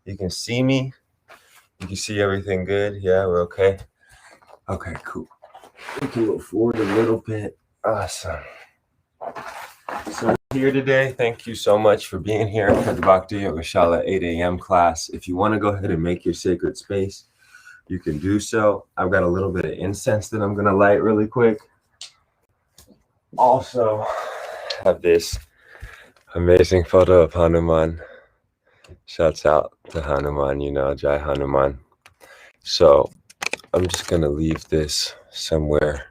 You can see me. You can see everything good. Yeah, we're okay. Okay, cool. We can move forward a little bit. Awesome. So we're here today. Thank you so much for being here for the Bhakti Yoga Shala 8 a.m. class. If you want to go ahead and make your sacred space, you can do so. I've got a little bit of incense that I'm going to light really quick. Also, have this amazing photo of Hanuman. Shouts out to Hanuman, you know, Jai Hanuman. So I'm just going to leave this somewhere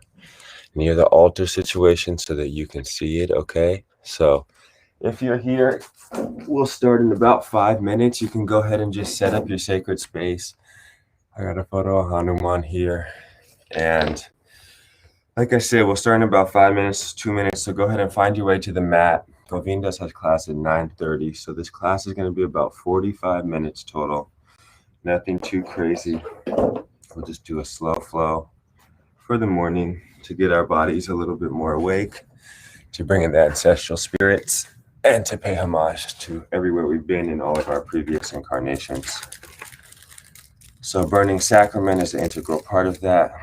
near the altar situation so that you can see it, okay? So if you're here, we'll start in about 5 minutes. You can go ahead and just set up your sacred space. I got a photo of Hanuman here. And like I said, we'll start in about 5 minutes, 2 minutes. So go ahead and find your way to the mat. Govindas has class at 9:30. So this class is going to be about 45 minutes total. Nothing too crazy. We'll just do a slow flow for the morning to get our bodies a little bit more awake, to bring in the ancestral spirits, and to pay homage to everywhere we've been in all of our previous incarnations. So burning sacrament is an integral part of that.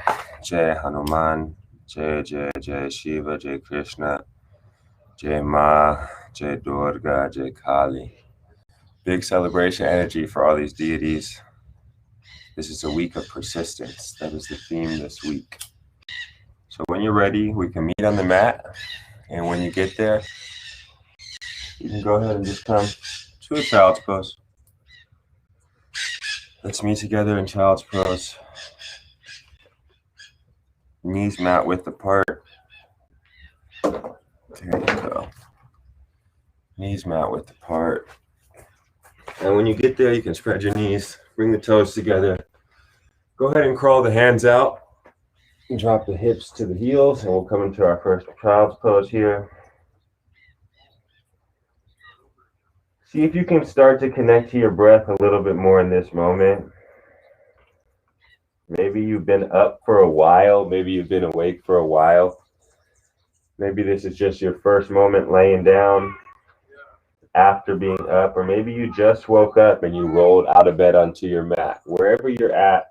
Jai Hanuman, Jai Jai Jai Shiva, Jai Krishna, Jai Ma, Jai Durga, Jai Kali. Big celebration energy for all these deities. This is a week of persistence. That is the theme this week. So when you're ready, we can meet on the mat. And when you get there, you can go ahead and just come to a child's pose. Let's meet together in child's pose. Knees mat width apart. There you go. Knees mat width apart. And when you get there, you can spread your knees, bring the toes together. Go ahead and crawl the hands out. Drop the hips to the heels, and we'll come into our first child's pose here. See if you can start to connect to your breath a little bit more in this moment. Maybe you've been up for a while. Maybe you've been awake for a while. Maybe this is just your first moment laying down after being up, or maybe you just woke up and you rolled out of bed onto your mat. Wherever you're at,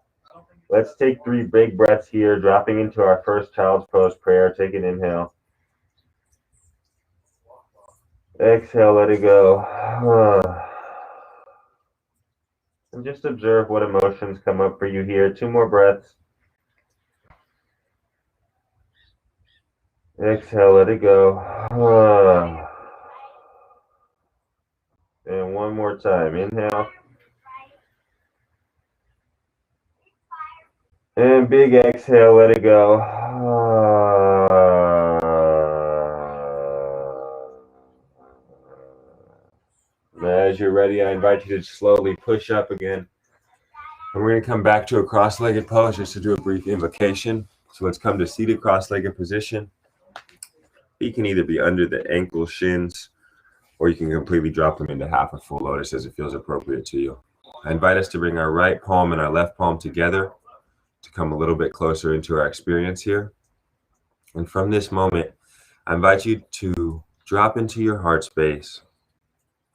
let's take 3 big breaths here, dropping into our first child's pose prayer. Take an inhale. Exhale, let it go. And just observe what emotions come up for you here. 2 more breaths. Exhale, let it go. And 1 more time. Inhale. And big exhale, let it go. As you're ready, I invite you to slowly push up again. And we're going to come back to a cross-legged pose just to do a brief invocation. So let's come to seated cross-legged position. You can either be under the ankle shins, or you can completely drop them into half a full lotus as it feels appropriate to you. I invite us to bring our right palm and our left palm together to come a little bit closer into our experience here. And from this moment, I invite you to drop into your heart space,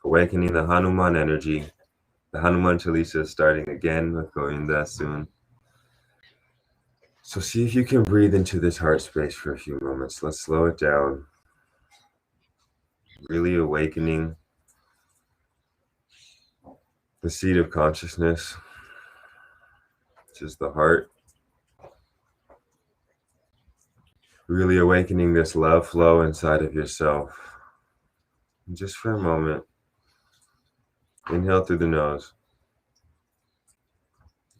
awakening the Hanuman energy. The Hanuman Chalisa is starting again with Govinda soon. So see if you can breathe into this heart space for a few moments. Let's slow it down. Really awakening the seat of consciousness, which is the heart. Really awakening this love flow inside of yourself. And just for a moment, inhale through the nose.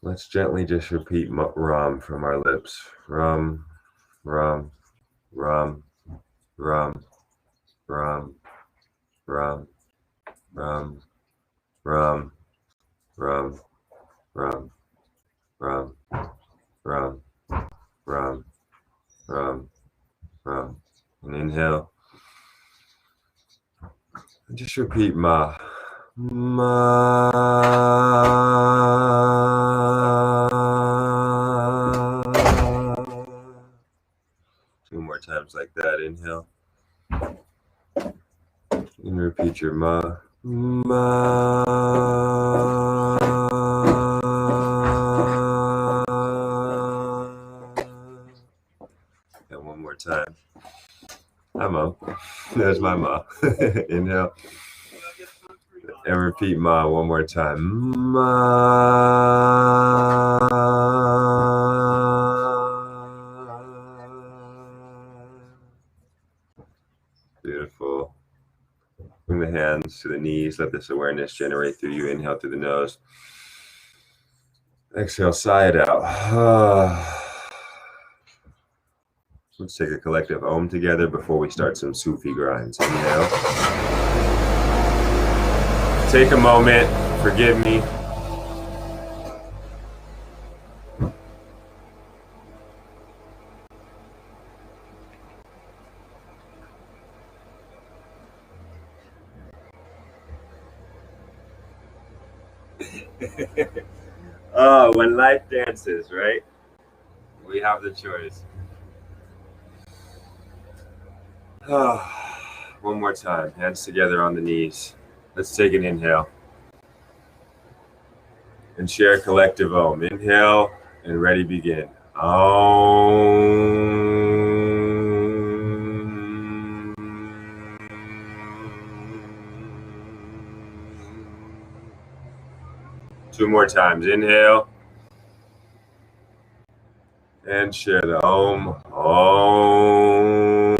Let's gently just repeat Ram from our lips. Ram, Ram, Ram, Ram, Ram, Ram, Ram, Ram, Ram, Ram, Ram, Ram, Ram, Ram, Ram. And inhale. And just repeat Ma. Ma. 2 more times like that. Inhale. And repeat your Ma. Ma. There's my ma. Inhale. And repeat ma one more time. Ma. Beautiful. Bring the hands to the knees. Let this awareness generate through you. Inhale through the nose. Exhale, sigh it out. Let's take a collective Om together before we start some Sufi grinds. Inhale. Take a moment. Forgive me. Oh, when life dances, right? We have the choice. One more time. Hands together on the knees. Let's take an inhale. And share collective Om. Inhale and ready, begin. Om. Two more times. Inhale. And share the Om. Om.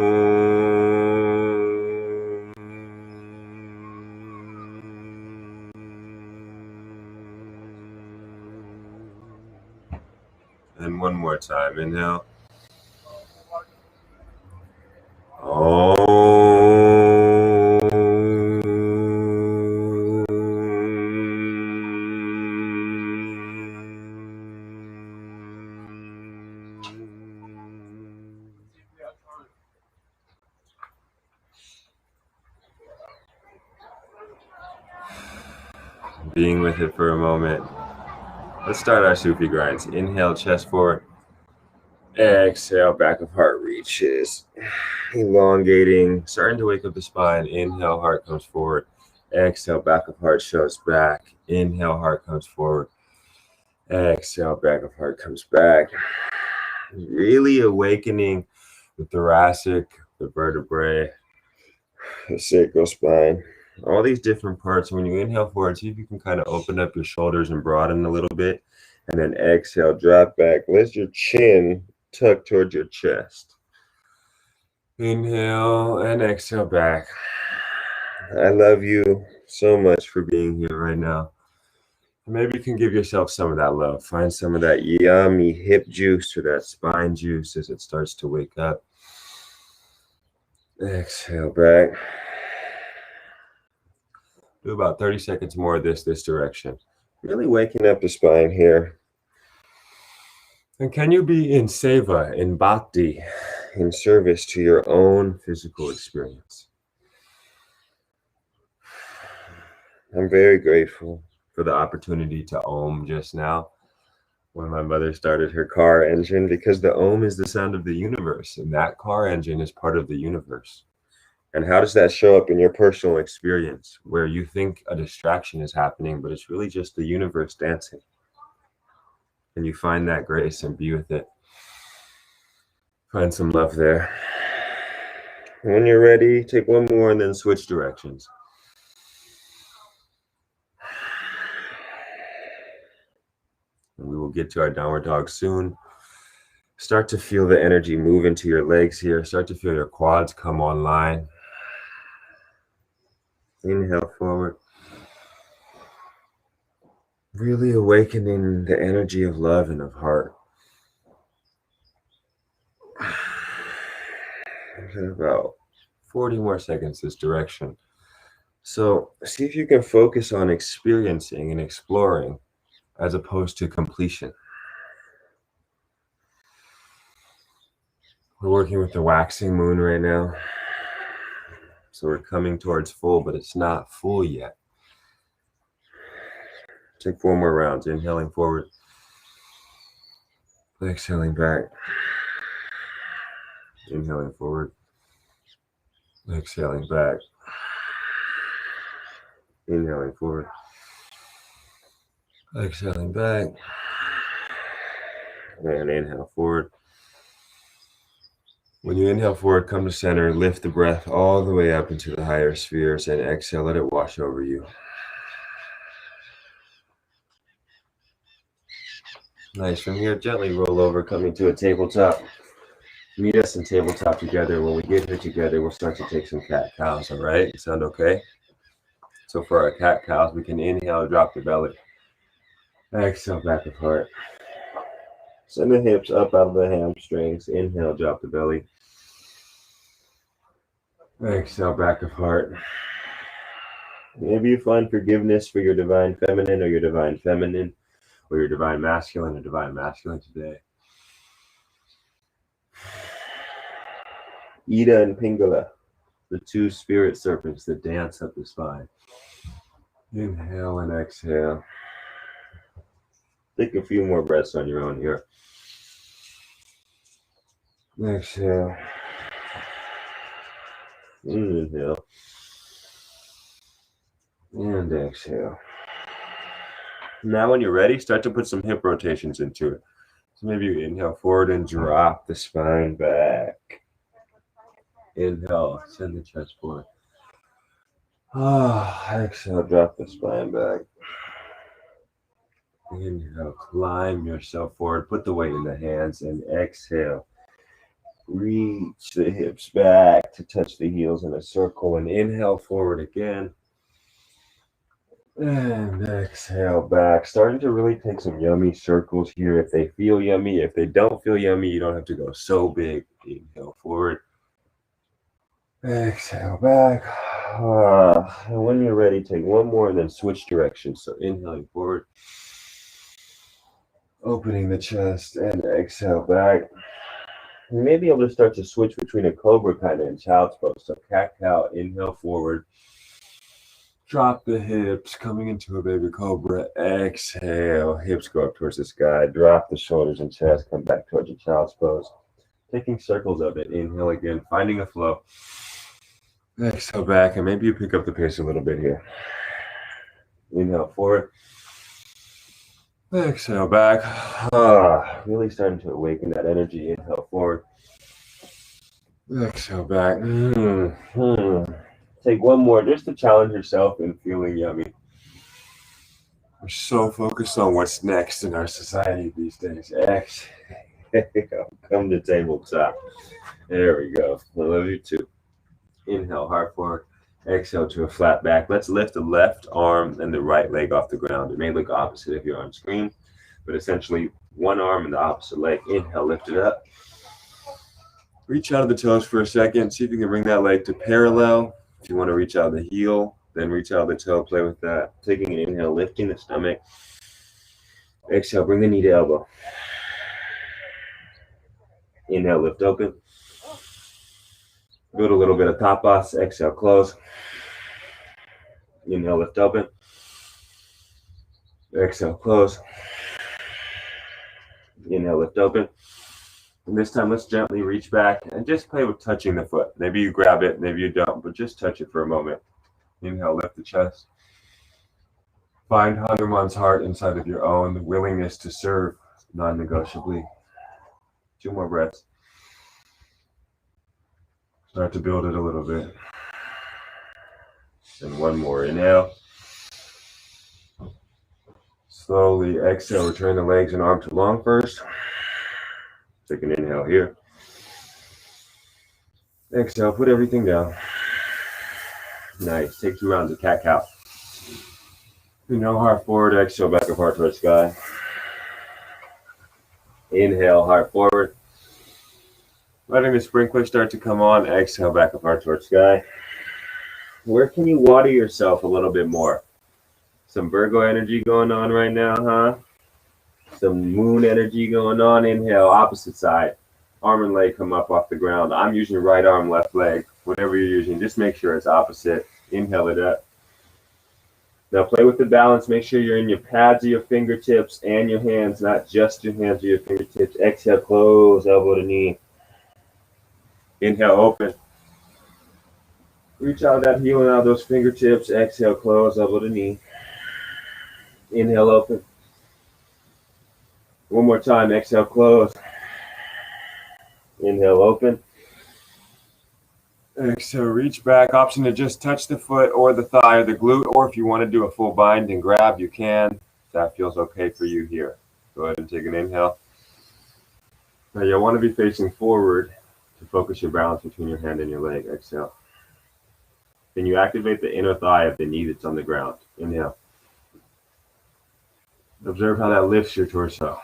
And one more time. Inhale. Being with it for a moment. Let's start our Sufi grinds. Inhale, chest forward. Exhale, back of heart reaches. Elongating, starting to wake up the spine. Inhale, heart comes forward. Exhale, back of heart shows back. Inhale, heart comes forward. Exhale, back of heart comes back. Really awakening the thoracic, the vertebrae, the sacral spine. All these different parts. When you inhale forward, see if you can kind of open up your shoulders and broaden a little bit. And then exhale, drop back. Let your chin tuck towards your chest. Inhale and exhale back. I love you so much for being here right now. Maybe you can give yourself some of that love. Find some of that yummy hip juice or that spine juice as it starts to wake up. Exhale back. Do about 30 seconds more of this direction. Really waking up the spine here. And can you be in seva, in bhakti, in service to your own physical experience? I'm very grateful for the opportunity to Om just now when my mother started her car engine, because the Om is the sound of the universe, and that car engine is part of the universe. And how does that show up in your personal experience, where you think a distraction is happening, but it's really just the universe dancing? And you find that grace and be with it. Find some love there. When you're ready, take one more and then switch directions. And we will get to our downward dog soon. Start to feel the energy move into your legs here. Start to feel your quads come online. Inhale forward. Really awakening the energy of love and of heart. About 40 more seconds this direction. So see if you can focus on experiencing and exploring as opposed to completion. We're working with the waxing moon right now. So we're coming towards full, but it's not full yet. Take 4 more rounds. Inhaling forward. Exhaling back. Inhaling forward. Exhaling back. Inhaling forward. Exhaling back. And inhale forward. When you inhale forward, come to center, lift the breath all the way up into the higher spheres, and exhale, let it wash over you. Nice. From here, gently roll over, coming to a tabletop. Meet us in tabletop together. When we get here together, we'll start to take some cat-cows, all right? Sound okay? So for our cat-cows, we can inhale, drop the belly. Exhale, back of heart. Send the hips up out of the hamstrings. Inhale, drop the belly. Exhale, back of heart. Maybe you find forgiveness for your divine feminine or your divine feminine or your divine masculine or divine masculine today. Ida and Pingala, the two spirit serpents that dance up the spine. Inhale and exhale. Take a few more breaths on your own here. Exhale. Inhale. And exhale. Now when you're ready, start to put some hip rotations into it. So maybe you inhale forward and drop the spine back. Inhale, send the chest forward. Exhale, drop the spine back. Inhale, climb yourself forward. Put the weight in the hands and exhale. Reach the hips back to touch the heels in a circle and inhale forward again. And exhale back. Starting to really take some yummy circles here if they feel yummy. If they don't feel yummy, you don't have to go so big. Inhale forward. Exhale back. And when you're ready, take one more and then switch directions. So inhaling forward. Opening the chest and exhale back. You may be able to start to switch between a cobra kind of and child's pose. So cat-cow, inhale forward. Drop the hips, coming into a baby cobra. Exhale, hips go up towards the sky. Drop the shoulders and chest, come back towards your child's pose. Taking circles of it. Inhale again, finding a flow. Exhale back, and maybe you pick up the pace a little bit here. Inhale forward. Exhale back. Really starting to awaken that energy. Inhale forward. Exhale back. Take one more just to challenge yourself in feeling yummy. We're so focused on what's next in our society these days. Exhale. Come to tabletop. There we go. I love you too. Inhale, heart forward. Exhale to a flat back. Let's lift the left arm and the right leg off the ground. It may look opposite if you're on screen, but essentially one arm and the opposite leg. Inhale, lift it up. Reach out of the toes for a second. See if you can bring that leg to parallel. If you want to reach out of the heel, then reach out of the toe, play with that. Taking an inhale, lifting the stomach. Exhale, bring the knee to elbow. Inhale, lift open. Build a little bit of tapas. Exhale, close. Inhale, lift open. Exhale, close. Inhale, lift open. And this time, let's gently reach back and just play with touching the foot. Maybe you grab it, maybe you don't, but just touch it for a moment. Inhale, lift the chest. Find Hanuman's heart inside of your own, the willingness to serve non-negotiably. 2 more breaths. Start to build it a little bit. And 1 more. Inhale. Slowly exhale. Return the legs and arms to long first. Take an inhale here. Exhale. Put everything down. Nice. Take 2 rounds of cat-cow. Inhale, heart forward. Exhale, back of heart towards sky. Inhale, heart forward. Letting the sprinkler start to come on. Exhale, back of heart towards sky. Where can you water yourself a little bit more? Some Virgo energy going on right now, huh? Some moon energy going on. Inhale, opposite side. Arm and leg come up off the ground. I'm using right arm, left leg. Whatever you're using, just make sure it's opposite. Inhale it up. Now play with the balance. Make sure you're in your pads of your fingertips and your hands, not just your hands or your fingertips. Exhale, close, elbow to knee. Inhale, open. Reach out that heel and out those fingertips. Exhale, close, elbow to knee. Inhale, open. 1 more time. Exhale, close. Inhale, open. Exhale, reach back. Option to just touch the foot or the thigh or the glute, or if you want to do a full bind and grab, you can. If that feels okay for you here. Go ahead and take an inhale. Now you'll want to be facing forward to focus your balance between your hand and your leg. Exhale. Then you activate the inner thigh of the knee that's on the ground. Inhale. Observe how that lifts your torso.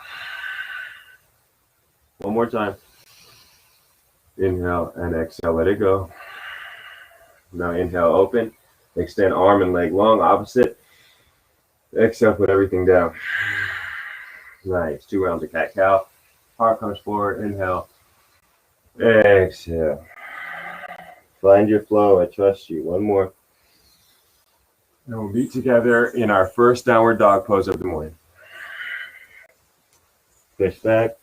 One more time. Inhale and exhale, let it go. Now inhale, open. Extend arm and leg long, opposite. Exhale, put everything down. Nice. 2 rounds of cat-cow. Heart comes forward. Inhale. Exhale. Find your flow. I trust you. One more. And we'll meet together in our first downward dog pose of the morning. Push back.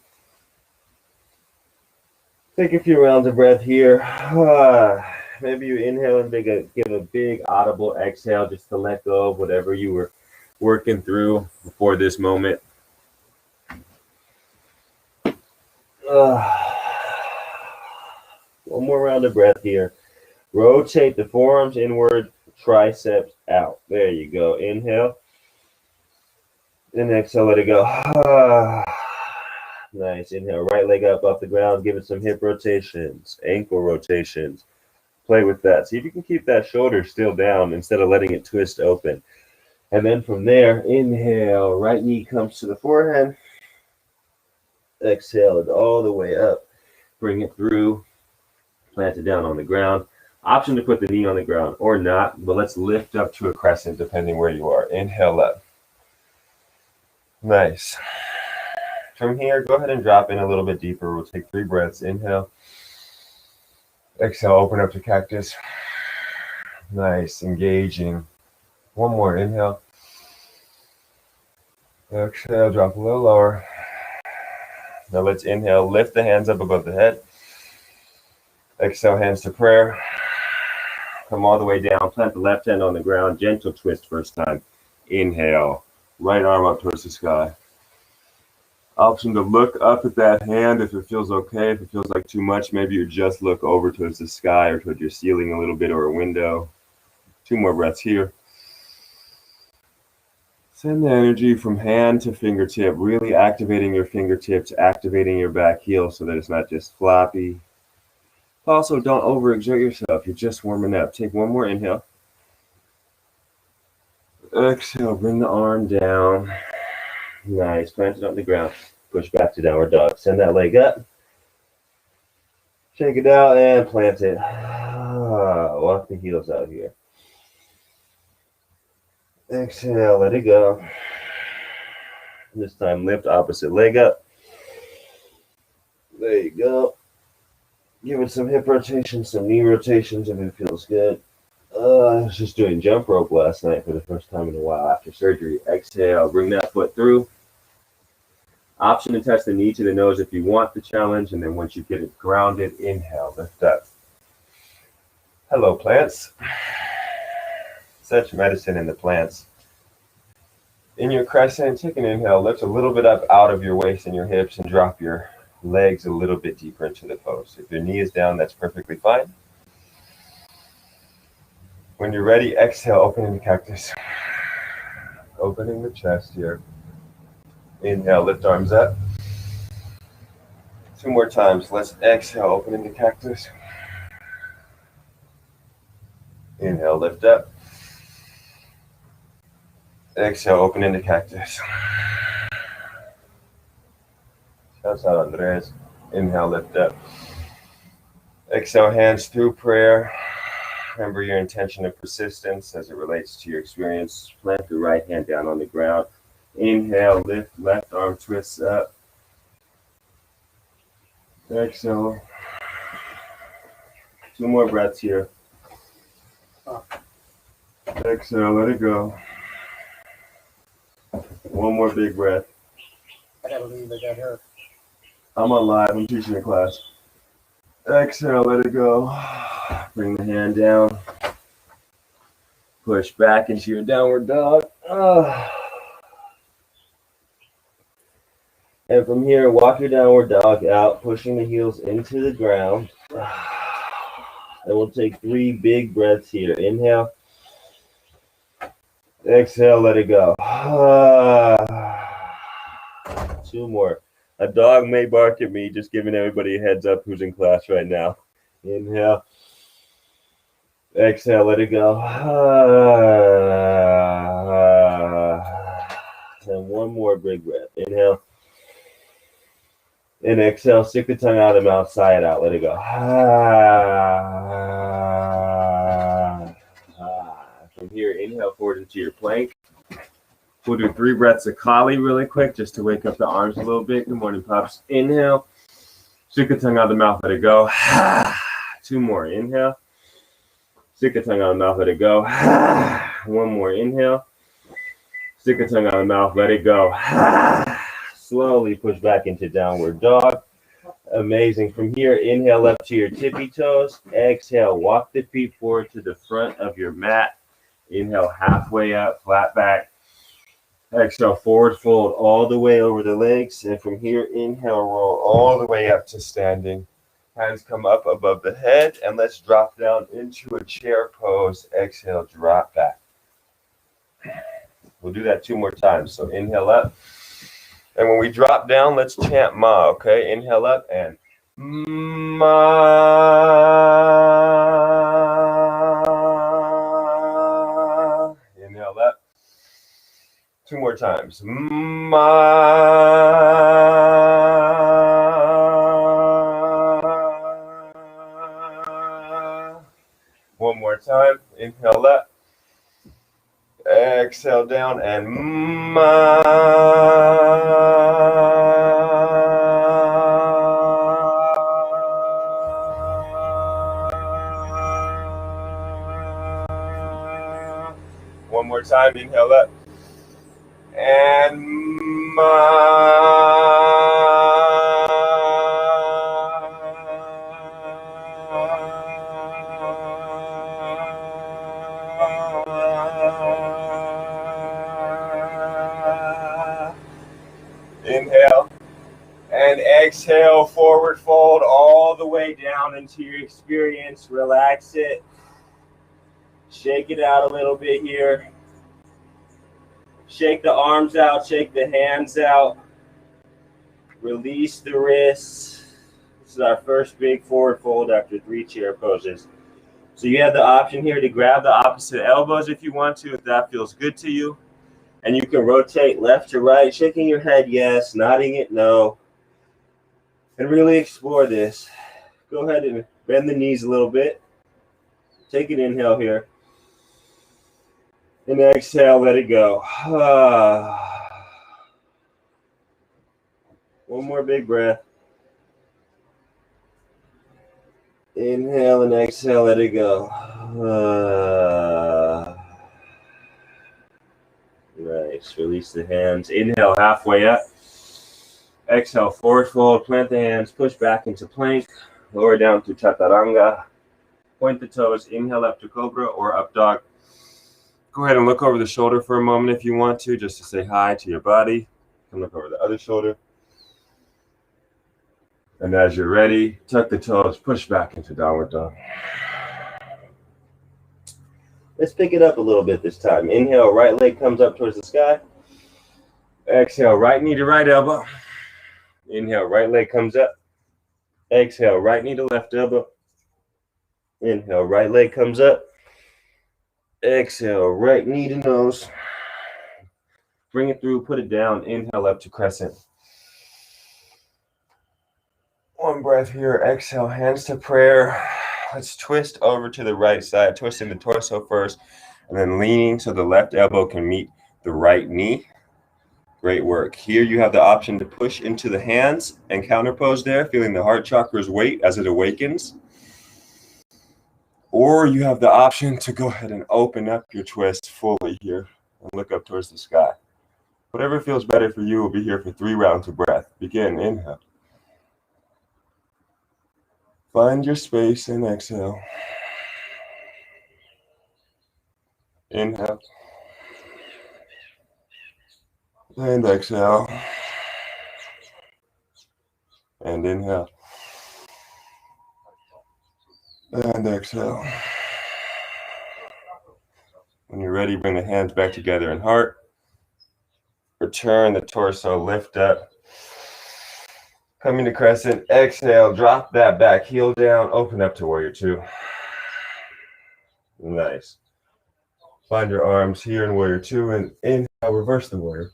Take a few rounds of breath here. Maybe you inhale and give a big audible exhale just to let go of whatever you were working through before this moment. One more round of breath here. Rotate the forearms inward, triceps out. There you go. Inhale. And exhale, let it go. Nice. Inhale, right leg up off the ground. Give it some hip rotations, ankle rotations. Play with that. See if you can keep that shoulder still down instead of letting it twist open. And then from there, inhale, right knee comes to the forehead. Exhale it all the way up. Bring it through. Plant it down on the ground. Option to put the knee on the ground or not, but let's lift up to a crescent depending where you are. Inhale up. Nice. From here, go ahead and drop in a little bit deeper. We'll take 3 breaths. Inhale. Exhale, open up to cactus. Nice, engaging. One more, inhale. Exhale, drop a little lower. Now let's inhale, lift the hands up above the head. Exhale, hands to prayer. Come all the way down, plant the left hand on the ground, gentle twist first time. Inhale, right arm up towards the sky. Option to look up at that hand if it feels okay. If it feels like too much, maybe you just look over towards the sky or towards your ceiling a little bit or a window. 2 more breaths here. Send the energy from hand to fingertip, really activating your fingertips, activating your back heel so that it's not just floppy. Also, don't overexert yourself. You're just warming up. Take 1 more inhale. Exhale, bring the arm down. Nice, plant it on the ground. Push back to downward dog. Send that leg up. Shake it out and plant it. Walk the heels out here. Exhale, let it go. This time lift opposite leg up. There you go. Give it some hip rotations, some knee rotations if it feels good. I was just doing jump rope last night for the first time in a while after surgery. Exhale, bring that foot through. Option to touch the knee to the nose if you want the challenge, and then once you get it grounded, inhale, lift up. Hello, plants. Such medicine in the plants. In your crescent, take an inhale, lift a little bit up out of your waist and your hips and drop your legs a little bit deeper into the pose. If your knee is down, that's perfectly fine. When you're ready, exhale, opening the cactus. Opening the chest here. Inhale, lift arms up. 2 more times. Let's exhale, opening the cactus. Inhale, lift up. Exhale, opening the cactus. Shouts out, Andres. Inhale, lift up. Exhale, hands through prayer. Remember your intention of persistence as it relates to your experience. Plant the right hand down on the ground. Inhale, lift, left arm twists up. Exhale. 2 more breaths here. Exhale, let it go. 1 more big breath. I gotta leave, I got hurt. I'm on live, I'm teaching a class. Exhale, let it go. Bring the hand down. Push back into your downward dog. And from here, walk your downward dog out, pushing the heels into the ground. And we'll take 3 big breaths here. Inhale. Exhale, let it go. 2 more. A dog may bark at me, just giving everybody a heads up who's in class right now. Inhale. Exhale, let it go. And 1 more big breath. Inhale. And exhale, stick the tongue out of the mouth, sigh it out, let it go. From here, inhale forward into your plank. We'll do 3 breaths of Kali really quick just to wake up the arms a little bit. Good morning, Pops. Inhale. Stick the tongue out of the mouth, let it go. 2 more. Inhale. Stick the tongue out of the mouth, let it go. 1 more. Inhale. Stick the tongue out of the mouth, let it go. Slowly push back into downward dog. Amazing. From here, inhale up to your tippy toes. Exhale, walk the feet forward to the front of your mat. Inhale, halfway up, flat back. Exhale, forward fold all the way over the legs. And from here, inhale, roll all the way up to standing. Hands come up above the head. And let's drop down into a chair pose. Exhale, drop back. We'll do that 2 more times. So inhale up. And when we drop down, let's chant Ma, okay? Inhale up and Ma. Inhale up. 2 more times. Ma. 1 more time. Inhale up. Exhale down and Ma. One more time. Inhale up and Ma. Inhale and exhale, forward fold all the way down into your experience. Relax it. Shake it out a little bit here. Shake the arms out, shake the hands out. Release the wrists. This is our first big forward fold after 3 chair poses. So you have the option here to grab the opposite elbows if you want to, if that feels good to you. And you can rotate left to right, shaking your head yes, nodding it no. And really explore this. Go ahead and bend the knees a little bit. Take an inhale here. And exhale, let it go. 1 more big breath. Inhale and exhale, let it go. Nice. Release the hands. Inhale, halfway up. Exhale, forward fold. Plant the hands. Push back into plank. Lower down to chaturanga. Point the toes. Inhale up to cobra or up dog. Go ahead and look over the shoulder for a moment if you want to, just to say hi to your body. You can look over the other shoulder. And as you're ready, tuck the toes, push back into downward dog. Let's pick it up a little bit this time. Inhale, right leg comes up towards the sky. Exhale, right knee to right elbow. Inhale, right leg comes up. Exhale, right knee to left elbow. Inhale, right leg comes up. Exhale, right knee to nose. Bring it through, put it down. Inhale up to crescent. 1 breath here. Exhale, hands to prayer. Let's twist over to the right side, twisting the torso first, and then leaning so the left elbow can meet the right knee. Great work. Here you have the option to push into the hands and counter pose there, feeling the heart chakra's weight as it awakens. Or you have the option to go ahead and open up your twist fully here and look up towards the sky. Whatever feels better for you will be here for 3 rounds of breath. Begin, inhale. Find your space and exhale. Inhale. And exhale. And inhale. And exhale. When you're ready, bring the hands back together in heart. Return the torso, lift up. Coming to crescent, exhale, drop that back heel down, open up to warrior two. Nice. Find your arms here in warrior two and inhale, reverse the warrior.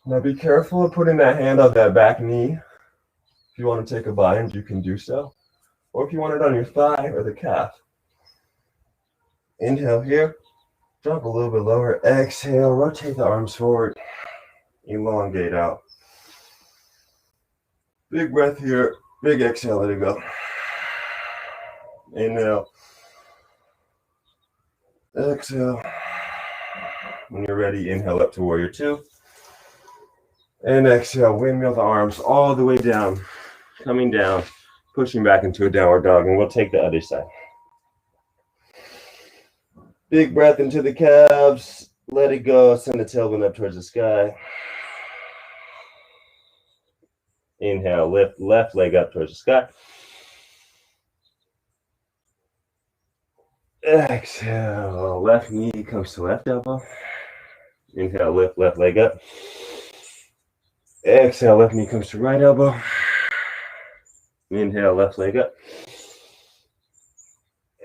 Now be careful of putting that hand on that back knee. If you want to take a bind, you can do so. Or if you want it on your thigh or the calf. Inhale here, drop a little bit lower, exhale, rotate the arms forward, elongate out. Big breath here, big exhale, let it go. Inhale, exhale. When you're ready, inhale up to warrior two. And exhale, windmill the arms all the way down, coming down, pushing back into a downward dog, and we'll take the other side. Big breath into the calves, let it go, send the tailbone up towards the sky. Inhale, lift left leg up towards the sky. Exhale, left knee comes to left elbow. Inhale, lift left leg up. Exhale, left knee comes to right elbow. Inhale, left leg up.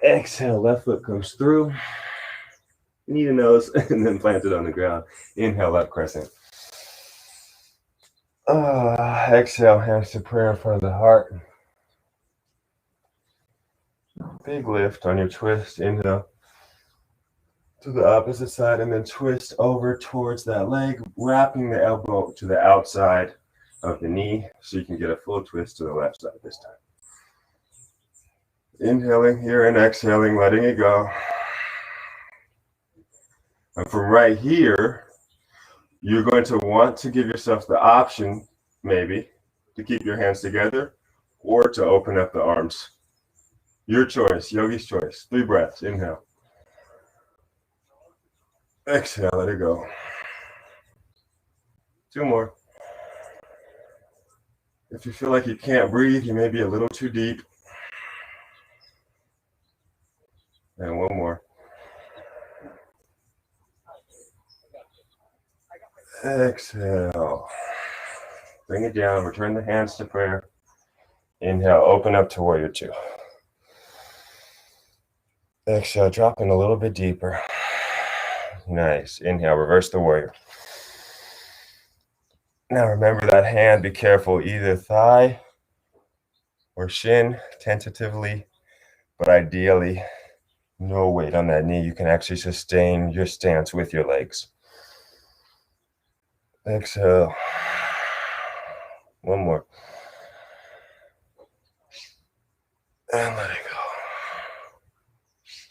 Exhale, left foot comes through. Knee to nose, and then plant it on the ground. Inhale, up crescent. Exhale, hands to prayer in front of the heart. Big lift on your twist. Inhale to the opposite side, and then twist over towards that leg, wrapping the elbow to the outside of the knee so you can get a full twist to the left side this time. Inhaling here and exhaling, letting it go. And from right here, you're going to want to give yourself the option, maybe, to keep your hands together or to open up the arms. Your choice, yogi's choice. 3 breaths, inhale. Exhale, let it go. 2 more. If you feel like you can't breathe, you may be a little too deep. And 1 more. Exhale. Bring it down, return the hands to prayer. Inhale, open up to warrior two. Exhale, drop in a little bit deeper. Nice. Inhale, reverse the warrior. Now remember that hand, be careful, either thigh or shin, tentatively, but ideally, no weight on that knee. You can actually sustain your stance with your legs. Exhale. 1 more. And let it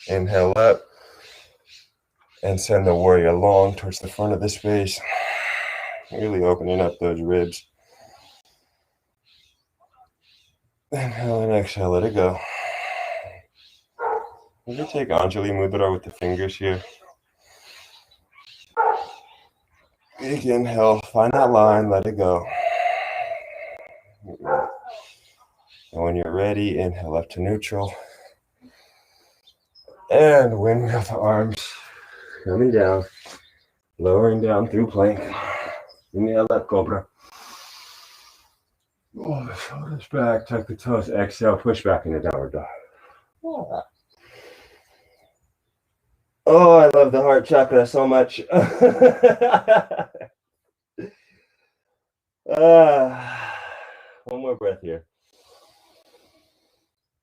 go. Inhale up. And send the warrior long towards the front of the space. Really opening up those ribs. Inhale and exhale, let it go. You can take Anjali Mudra with the fingers here. Big inhale, find that line, let it go. And when you're ready, inhale up to neutral. And windmill the arms, coming down, lowering down through plank. Inhale up, cobra. Roll the shoulders back, tuck the toes, exhale, push back into downward dog. Oh, I love the heart chakra so much. One more breath here.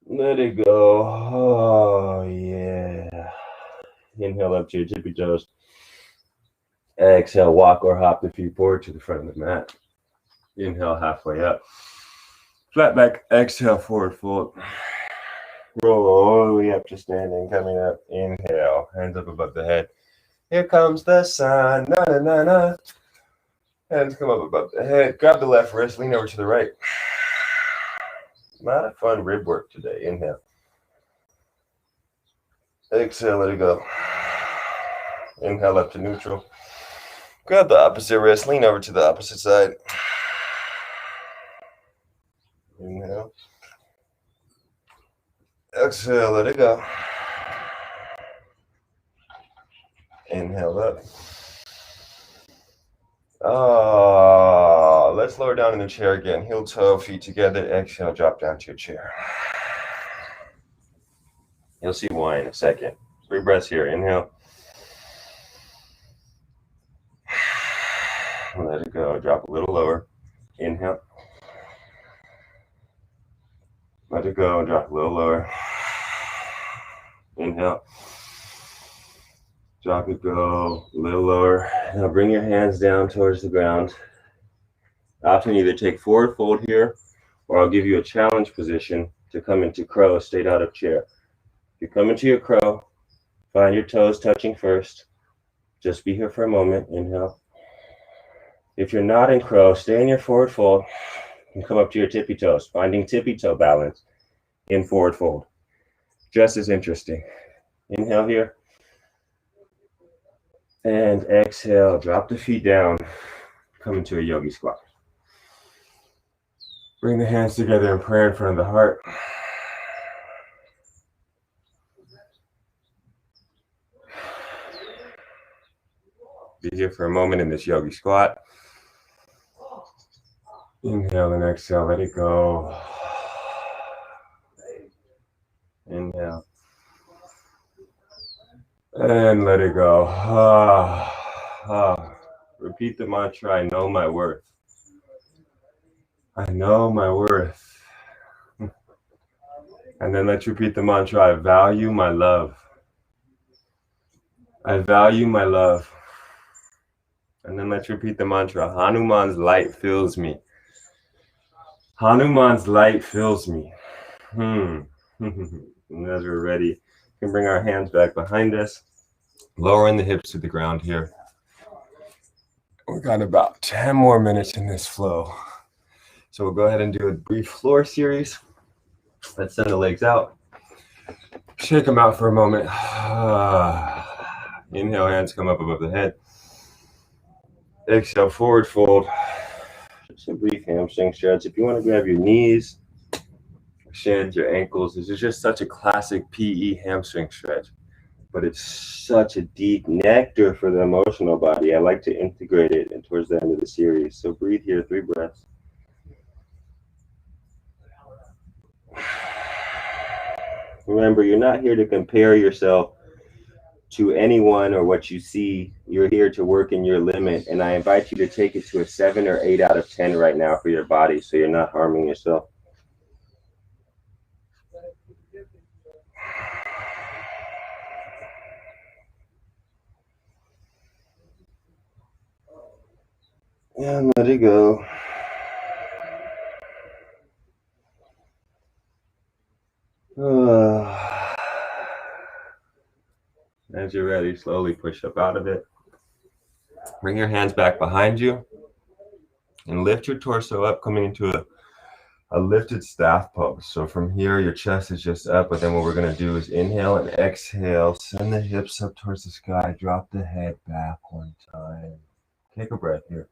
Let it go. Oh, yeah. Inhale up to your tippy toes. Exhale, walk or hop the feet forward to the front of the mat. Inhale, halfway up. Flat back, exhale, forward fold. Roll all the way up to standing, coming up. Inhale, hands up above the head. Here comes the sun, na na na na. Hands come up above the head. Grab the left wrist, lean over to the right. A lot of fun rib work today. Inhale. Exhale, let it go. Inhale up to neutral. Grab the opposite wrist, lean over to the opposite side. Inhale. Exhale, let it go. Inhale up. Let's lower down in the chair again. Heel toe, feet together. Exhale, drop down to your chair. You'll see why in a second. 3 breaths here. Inhale. Let it go. Drop a little lower. Inhale. Let it go. Drop a little lower. Inhale. Drop it, go a little lower. Now bring your hands down towards the ground. Option either take forward fold here, or I'll give you a challenge position to come into crow, straight out of chair. If you come into your crow, find your toes touching first. Just be here for a moment. Inhale. If you're not in crow, stay in your forward fold and come up to your tippy toes, finding tippy toe balance in forward fold. Just as interesting. Inhale here. And exhale, drop the feet down, come into a yogi squat. Bring the hands together in prayer in front of the heart. Be here for a moment in this yogi squat. Inhale and exhale, let it go. Inhale. And let it go. Repeat the mantra, I know my worth. I know my worth. And then let's repeat the mantra, I value my love. I value my love. And then let's repeat the mantra, Hanuman's light fills me. Hanuman's light fills me. And as we're ready, we can bring our hands back behind us, lowering the hips to the ground here. We've got about 10 more minutes in this flow. So we'll go ahead and do a brief floor series. Let's send the legs out. Shake them out for a moment. Inhale, hands come up above the head. Exhale, forward fold. Just a brief hamstring stretch. If you want to grab your knees, shins, your ankles, this is just such a classic PE hamstring stretch. But it's such a deep nectar for the emotional body. I like to integrate it towards the end of the series. So breathe here, 3 breaths. Remember, you're not here to compare yourself to anyone or what you see. You're here to work in your limit. And I invite you to take it to a 7 or 8 out of 10 right now for your body, so you're not harming yourself. And let it go. As you're ready, slowly push up out of it. Bring your hands back behind you and lift your torso up, coming into a lifted staff pose. So from here, your chest is just up, but then what we're gonna do is inhale and exhale, send the hips up towards the sky, drop the head back 1 time. Take a breath here.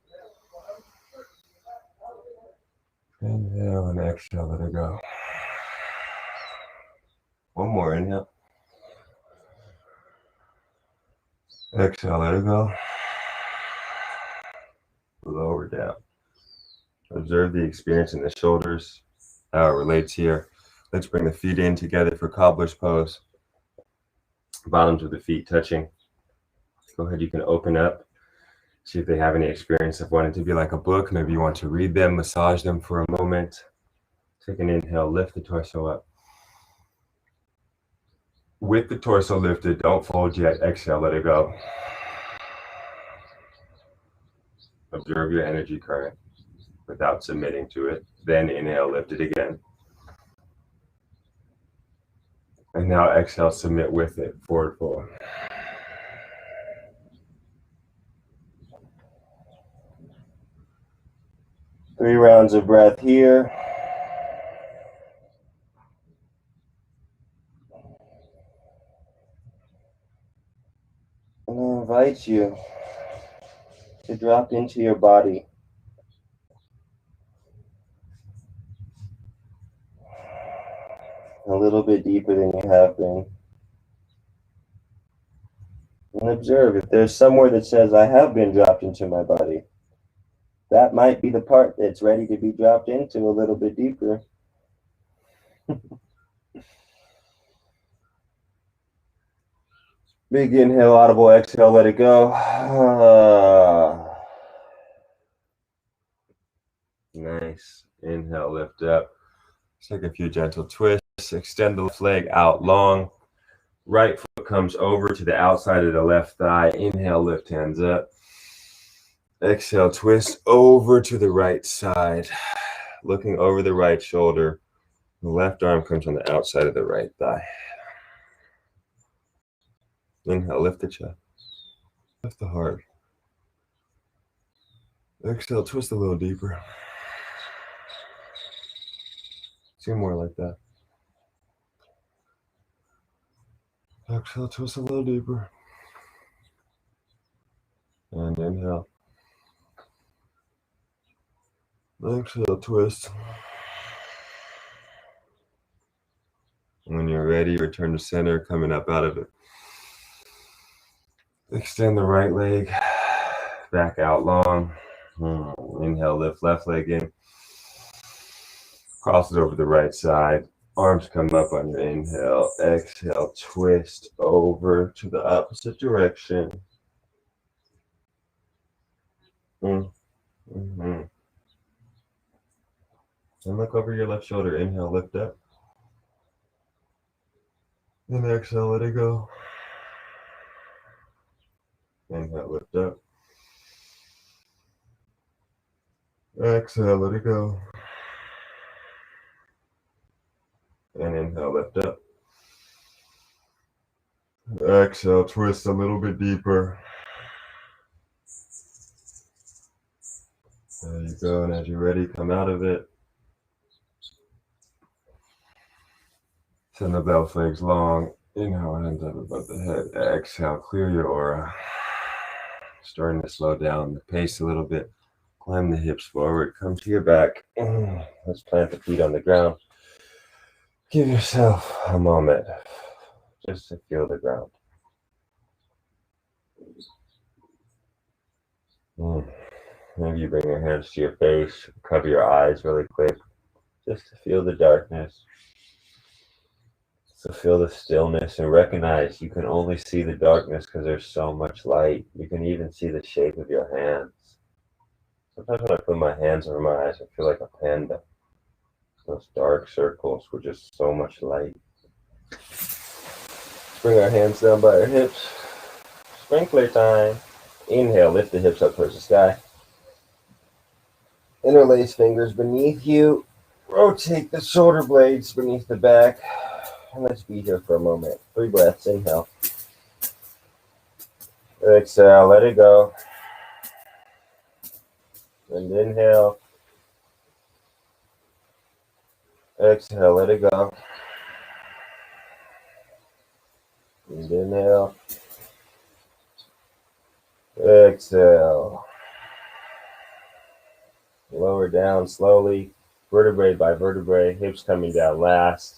Inhale and exhale, let it go. 1 more, inhale. Exhale, let it go. Lower down. Observe the experience in the shoulders, how it relates here. Let's bring the feet in together for cobbler's pose. Bottoms of the feet touching. Go ahead, you can open up. See if they have any experience of wanting to be like a book. Maybe you want to read them, massage them for a moment. Take an inhale, lift the torso up. With the torso lifted, don't fold yet. Exhale, let it go. Observe your energy current without submitting to it. Then inhale, lift it again. And now exhale, submit with it, forward fold. Three rounds of breath here. And I invite you to drop into your body. a little bit deeper than you have been. And observe if there's somewhere that says, I have been dropped into my body. That might be the part that's ready to be dropped into a little bit deeper. Big inhale, audible exhale, let it go. Nice. Inhale, lift up. Take a few gentle twists. Extend the left leg out long. Right foot comes over to the outside of the left thigh. Inhale, lift hands up. Exhale, twist over to the right side. Looking over the right shoulder. The left arm comes on the outside of the right thigh. Inhale, lift the chest. Lift the heart. Exhale, twist a little deeper. 2 more like that. Exhale, twist a little deeper. And inhale. Exhale, twist. When you're ready, return to center, coming up out of it. Extend the right leg back out long. Inhale, lift left leg in. Cross it over the right side. Arms come up on your inhale. Exhale, twist over to the opposite direction. And look over your left shoulder. Inhale, lift up. And exhale, let it go. Inhale, lift up. Exhale, let it go. And inhale, lift up. Exhale, twist a little bit deeper. There you go. And as you're ready, come out of it. Send the belt legs long. Inhale, hands up above the head. Exhale, clear your aura. Starting to slow down the pace a little bit. Climb the hips forward. Come to your back. Let's plant the feet on the ground. Give yourself a moment just to feel the ground. Maybe you bring your hands to your face. Cover your eyes really quick. Just to feel the darkness. So feel the stillness and recognize you can only see the darkness because there's so much light. You can even see the shape of your hands. Sometimes when I put my hands over my eyes, I feel like a panda. Those dark circles with just so much light. Bring our hands down by our hips. Sprinkler time. Inhale, lift the hips up towards the sky. Interlace fingers beneath you. Rotate the shoulder blades beneath the back. And let's be here for a moment. 3 breaths. Inhale. Exhale. Let it go. And inhale. Exhale. Let it go. And inhale. Exhale. Lower down slowly. Vertebrae by vertebrae. Hips coming down last.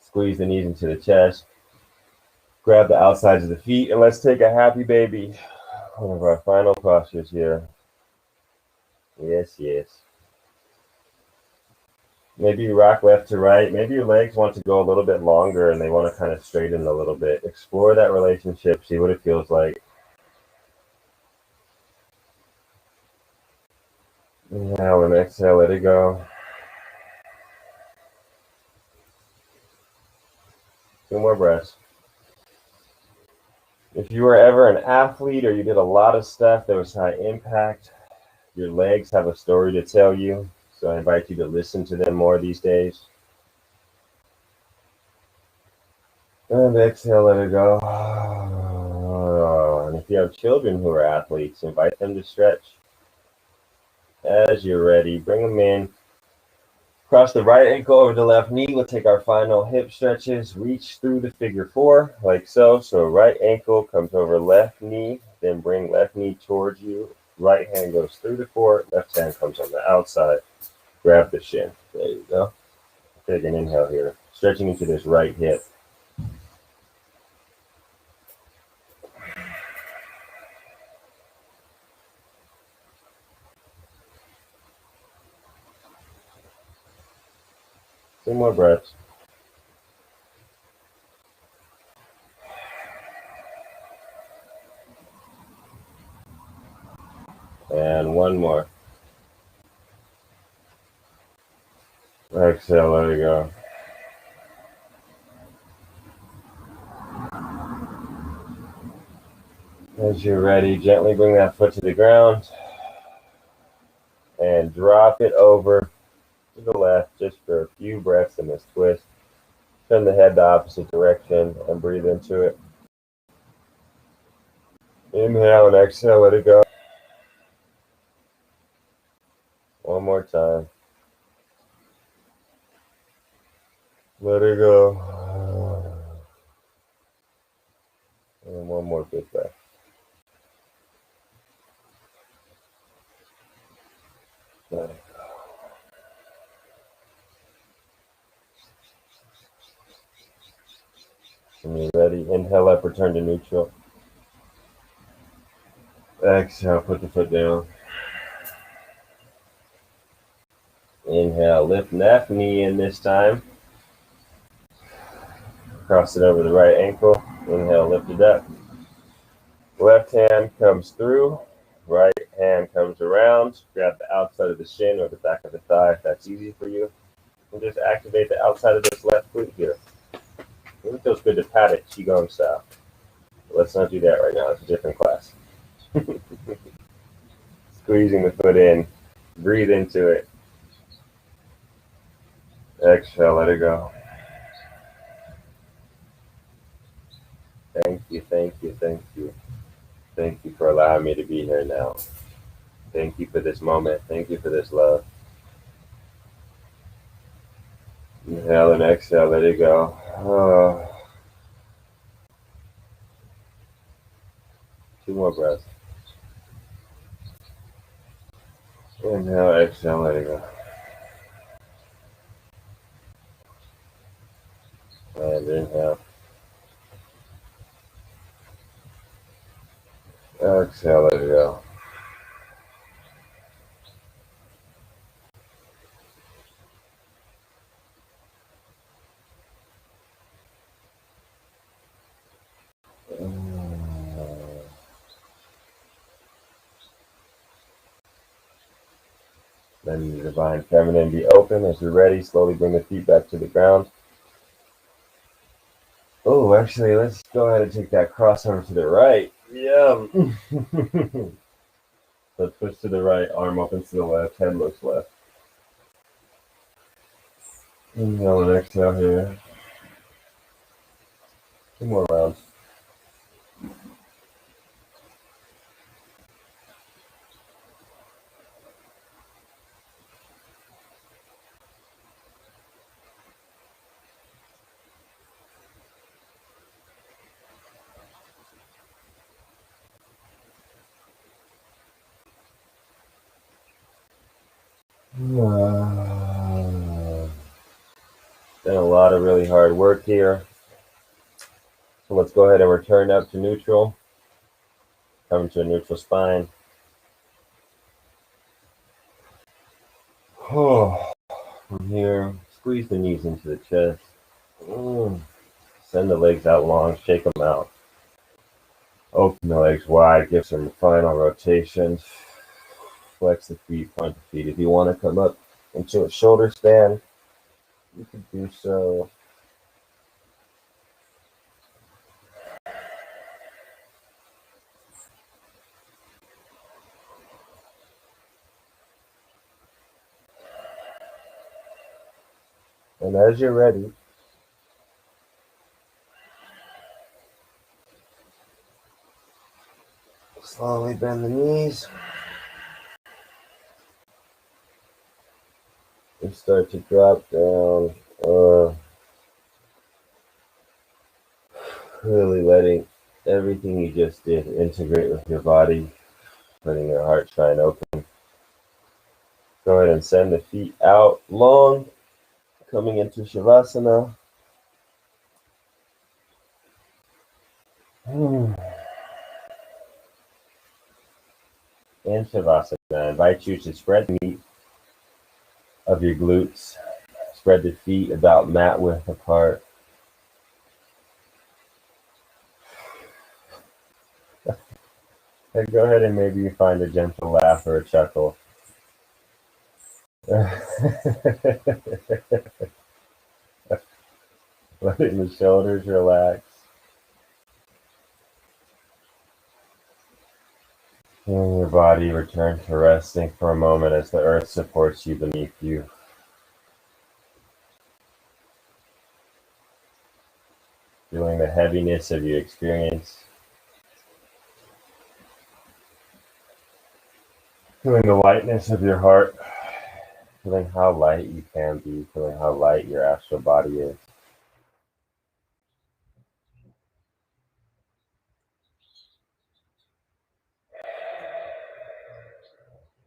Squeeze the knees into the chest. Grab the outsides of the feet and let's take a happy baby. One of our final postures here. Yes, yes. Maybe you rock left to right. Maybe your legs want to go a little bit longer and they want to kind of straighten a little bit. Explore that relationship. See what it feels like. Inhale and exhale. Let it go. 2 more breaths. If you were ever an athlete or you did a lot of stuff that was high impact, your legs have a story to tell you. So I invite you to listen to them more these days. And exhale, let it go. And if you have children who are athletes, invite them to stretch. As you're ready, bring them in. Cross the right ankle over the left knee. We'll take our final hip stretches. Reach through the figure 4, like so. So right ankle comes over left knee. Then bring left knee towards you. Right hand goes through the 4. Left hand comes on the outside. Grab the shin. There you go. Take an inhale here, stretching into this right hip. Two more breaths. And one more. Exhale, let it go. As you're ready, gently bring that foot to the ground and drop it over to the left just for a few breaths in this twist. Turn the head the opposite direction and breathe into it. Inhale and exhale, let it go. One more time. Let it go. And one more big breath. Let it go. When you're ready, inhale up, return to neutral. Exhale, put the foot down. Inhale, lift left knee in this time. Cross it over the right ankle. Inhale, lift it up. Left hand comes through. Right hand comes around. Grab the outside of the shin or the back of the thigh if that's easy for you. And just activate the outside of this left glute here. It feels good to pat it Qigong style. But let's not do that right now. It's a different class. Squeezing the foot in. Breathe into it. Exhale, let it go. Thank you, thank you, thank you. Thank you for allowing me to be here now. Thank you for this moment. Thank you for this love. Inhale and exhale, let it go. Two more breaths. Inhale, exhale, let it go. And inhale. Exhale, let it go. Letting the divine feminine be open. As you're ready, slowly bring the feet back to the ground. Oh, actually, let's go ahead and take that crossover to the right. Yeah. So twist to the right, arm opens to the left, head looks left. Inhale and exhale here. Two more rounds. Been a lot of really hard work here. So let's go ahead and return up to neutral. Come to a neutral spine. Oh, from here, squeeze the knees into the chest. Send the legs out long, shake them out. Open the legs wide, give some final rotations. Flex the feet, point the feet. If you want to come up into a shoulder stand, you can do so. And as you're ready, slowly bend the knees. And start to drop down, really letting everything you just did integrate with your body, letting your heart shine open. Go ahead and send the feet out long. Coming into Shavasana. In Shavasana, I invite you to spread the meat of your glutes. Spread the feet about mat width apart. And go ahead and maybe you find a gentle laugh or a chuckle. Letting the shoulders relax. Feeling your body return to resting for a moment as the earth supports you beneath you. Feeling the heaviness of your experience. Feeling the lightness of your heart. Feeling how light you can be. Feeling how light your astral body is.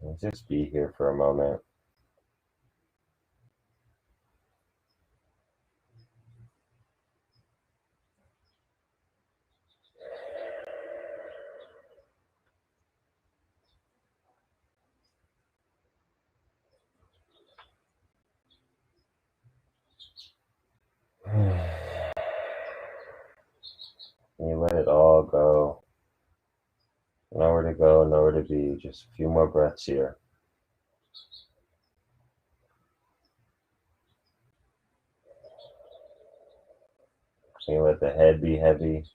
And just be here for a moment. And you let it all go. Nowhere to go, nowhere to be. Just a few more breaths here. And you let the head be heavy.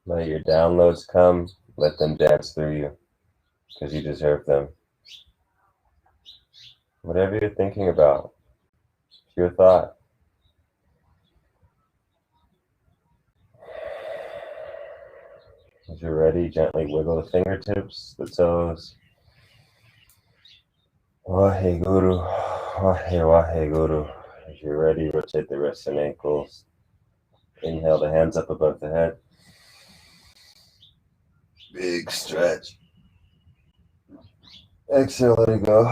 Let your downloads come. Let them dance through you. Because you deserve them. Whatever you're thinking about, pure thought. As you're ready, gently wiggle the fingertips, the toes. Wahe Guru, Wahe Guru. As you're ready, rotate the wrists and ankles. Inhale the hands up above the head. Big stretch. Exhale, let it go.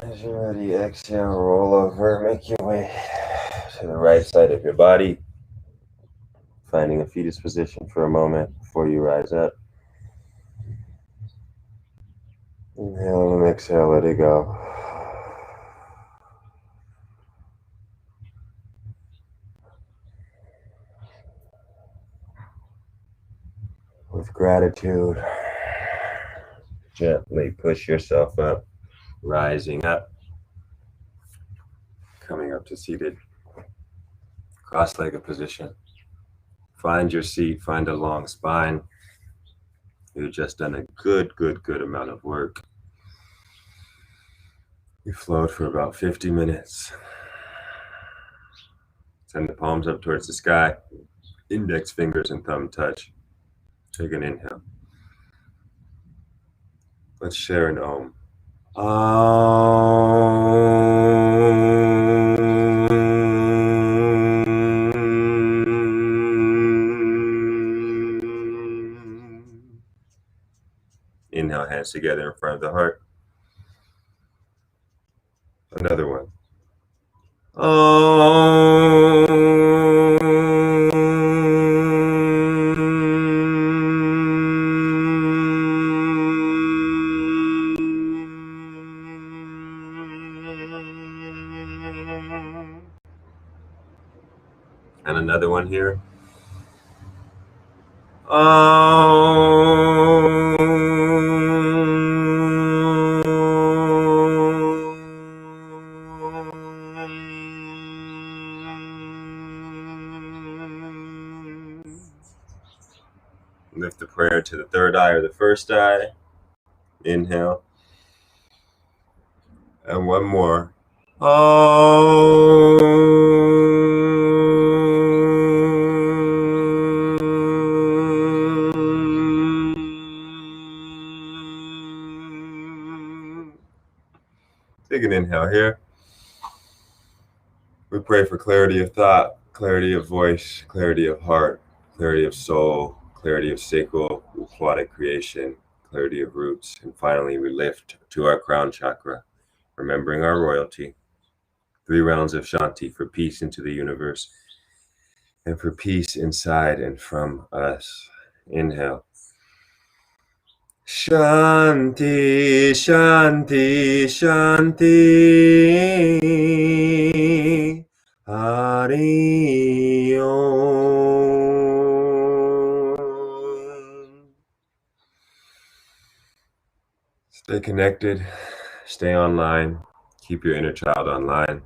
As you're ready, exhale, roll over, make your way to the right side of your body. Finding a fetus position for a moment before you rise up. Inhale and exhale, let it go. With gratitude, gently push yourself up, rising up, coming up to seated, cross-legged position. Find your seat, find a long spine. You've just done a good amount of work. You flowed for about 50 minutes. Send the palms up towards the sky. Index fingers and thumb touch. Take an inhale. Let's share an Om. Inhale, hands together in front of the heart. Another one. And another one here. Lift the prayer to the third eye or the first eye. Inhale. And one more. Take an inhale here. We pray for clarity of thought, clarity of voice, clarity of heart, clarity of soul, clarity of sacral, aquatic creation, clarity of roots, and finally we lift to our crown chakra, remembering our royalty. 3 rounds of Shanti for peace into the universe and for peace inside and from us. Inhale. Shanti, Shanti, Shanti. Hari Om. Stay connected, stay online, keep your inner child online.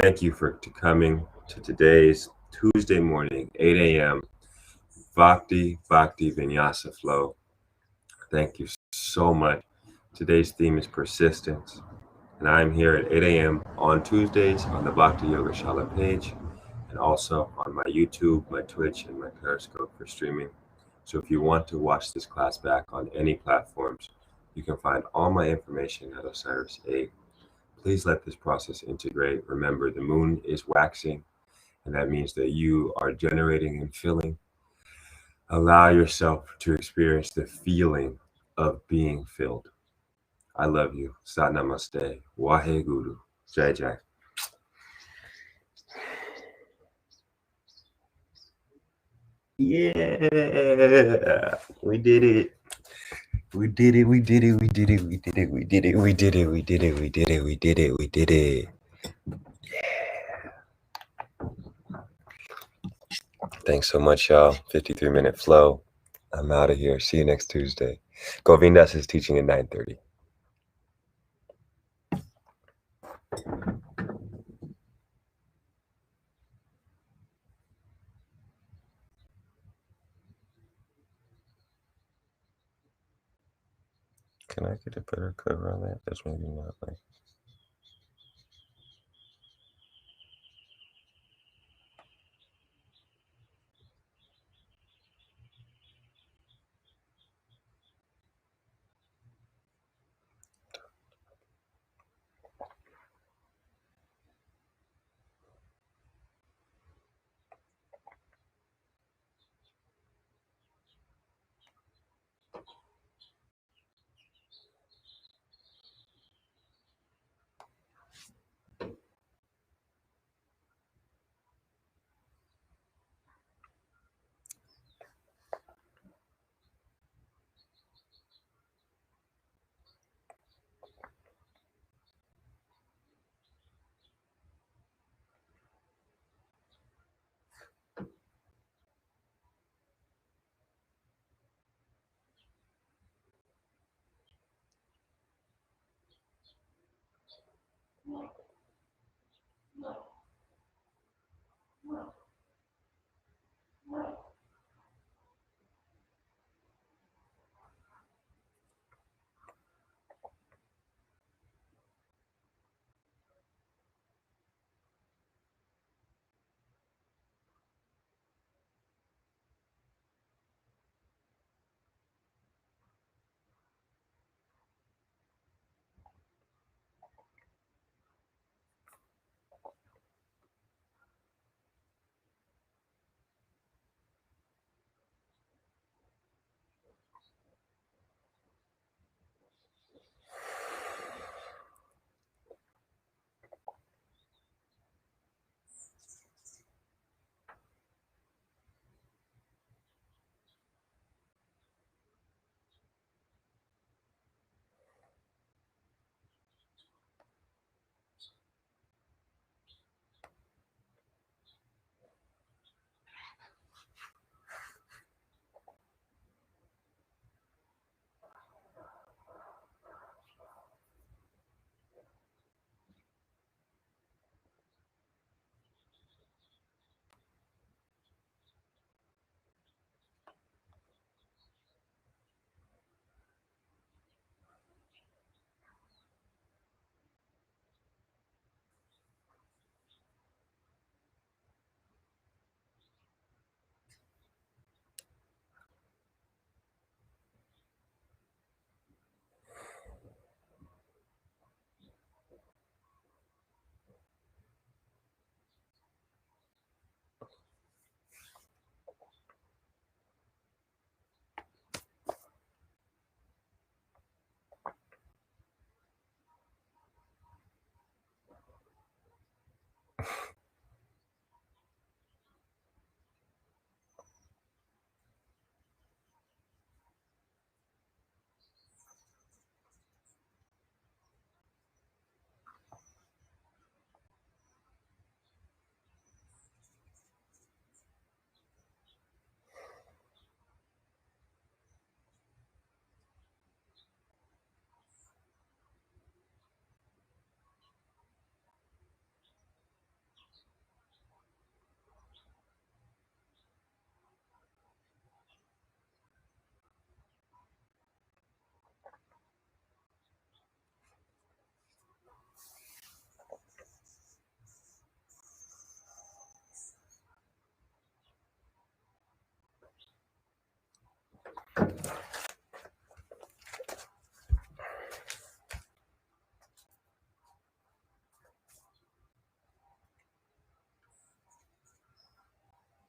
Thank you for coming to today's Tuesday morning, 8 a.m. Bhakti Vinyasa FLOW. Thank you so much. Today's theme is persistence. And I'm here at 8 a.m. on Tuesdays on the Bhakti Yoga Shala page, and also on my YouTube, my Twitch, and my Periscope for streaming. So if you want to watch this class back on any platforms, you can find all my information at Osiris 8. Please let this process integrate. Remember, the moon is waxing, and that means that you are generating and filling. Allow yourself to experience the feeling of being filled. I love you. Sat Namaste. Wahe Guru. Jai Jai. Yeah, we did it. We did it. We did it. We did it. We did it. We did it. We did it. We did it. We did it. We did it. We did it. Yeah. Thanks so much, y'all. 53-minute flow. I'm out of here. See you next Tuesday. Govindas is teaching at 9:30. Can I get a better cover on that? That's maybe not like.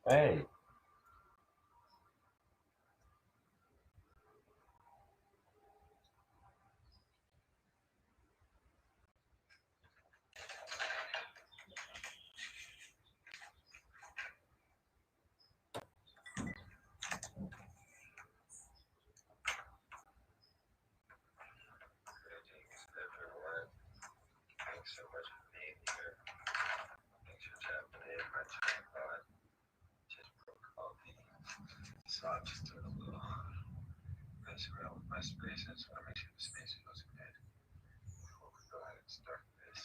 Hey. Thanks so much for being here. Thanks for jumping in my tripod. Just broke coffee. So I'm just doing a little mess around with my spaces. I want to make sure the space looks good before we go ahead and start this.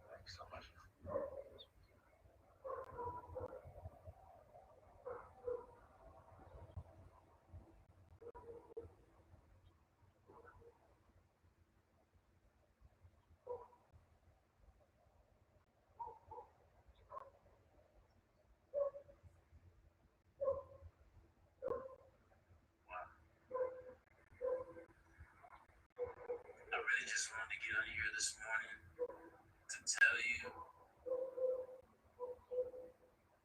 Thanks so much. I really just wanted to get on here this morning to tell you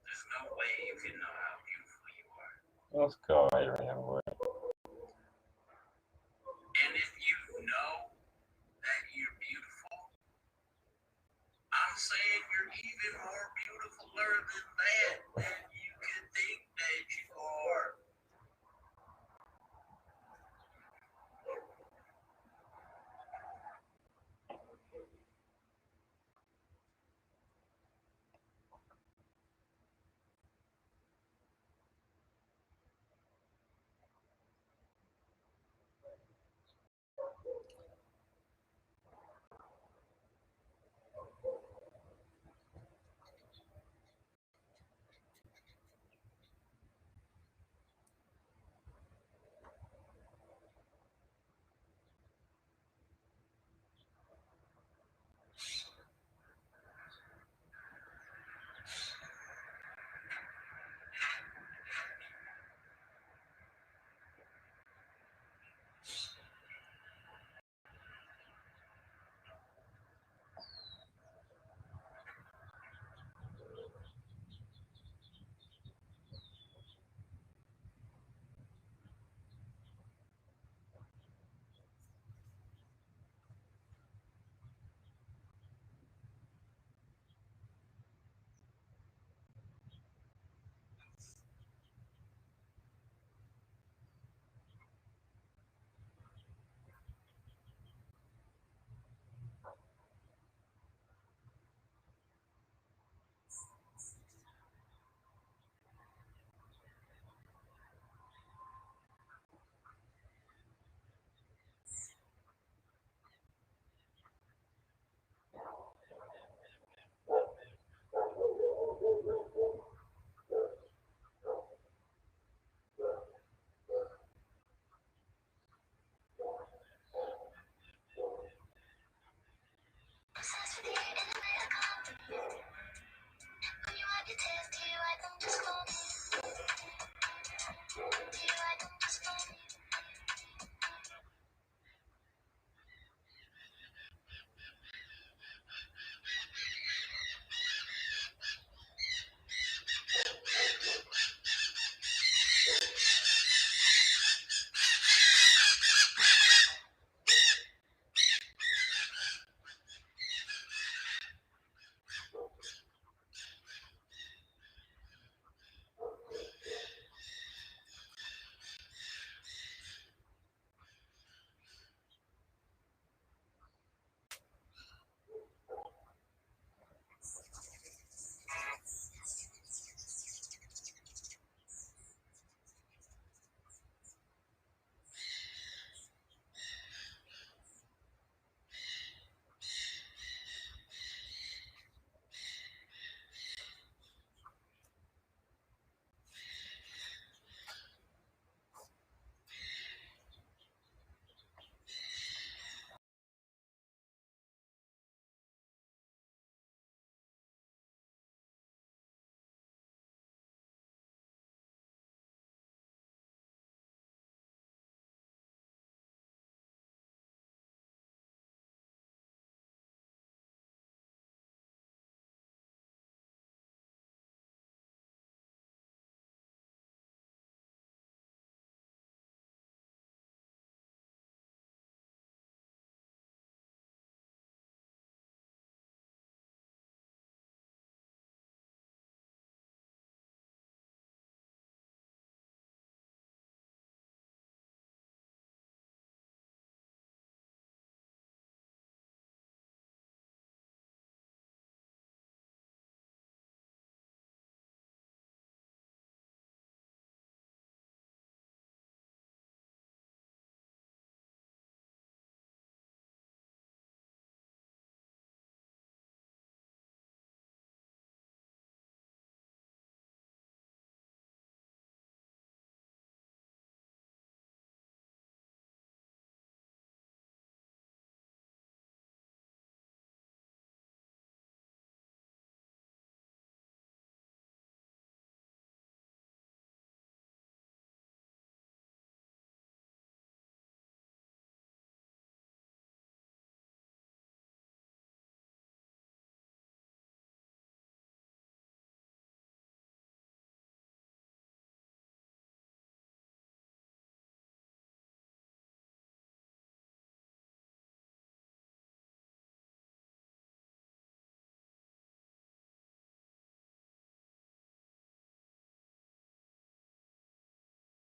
there's no way you can know how beautiful you are. Let's go right away. And if you know that you're beautiful, I'm saying you're even more beautifuler than that. And you can think that you